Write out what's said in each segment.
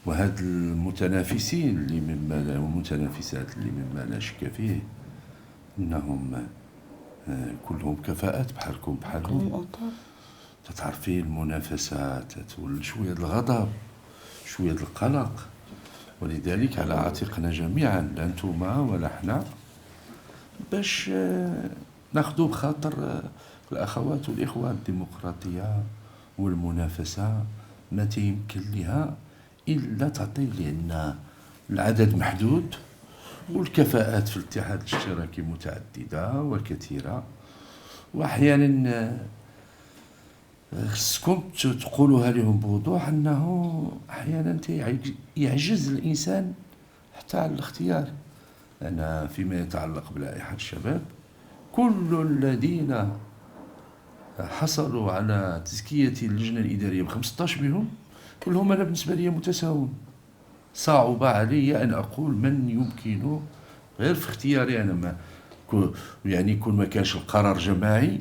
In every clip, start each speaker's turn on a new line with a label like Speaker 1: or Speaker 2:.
Speaker 1: وهاد المتنافسين اللي مما لا والمتنافسات اللي مما لا شك فيه انهم كلهم كفاءات بحالكم بحالهم. تتعرفي المنافسات تولد شويه الغضب، شويه القلق، ولذلك على عاتقنا جميعا، لا انتوما ولا حنا، باش ناخذوا بخاطر الاخوات والاخوان. الديمقراطيه والمنافسه ما تيمكن لها الا تعطي لنا العدد محدود، والكفاءات في الاتحاد الاشتراكي متعدده وكثيره، واحيانا خصكم تقولوها لهم بوضوح انه احيانا يعجز الانسان حتى على الاختيار. انا فيما يتعلق بلائحه الشباب، كل الذين حصلوا على تزكيه اللجنه الاداريه ب15 منهم كلهم انا بالنسبه لي متساوون. صعب علي ان اقول من يمكن غير في اختياري انا، ما يعني كل ما كانش القرار جماعي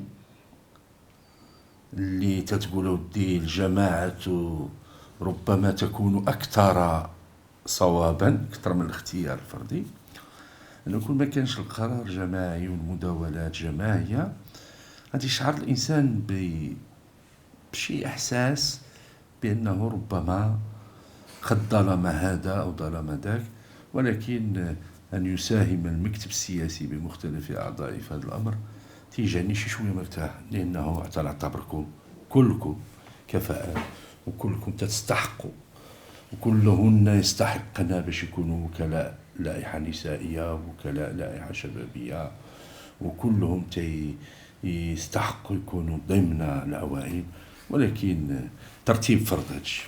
Speaker 1: اللي تتقول ودي الجماعة ربما تكون أكثر صوابا أكثر من الاختيار الفردي. أنه كل ما كانش القرار جماعي والمداولات جماعية غادي يشعر الإنسان بشي إحساس بأنه ربما قد ظلم هذا أو ظلم ذاك. ولكن أن يساهم المكتب السياسي بمختلف أعضائه في هذا الأمر تيجاني شي شويه مرتاح، لانه تعتبركم كلكم كفاءات وكلكم تستحقوا وكلهن يستحقن باش يكونوا وكلاء لائحه نسائيه وكلاء لائحه شبابيه، وكلهم يستحقوا يكونوا ضمن العوائد. ولكن ترتيب فرض هادشي.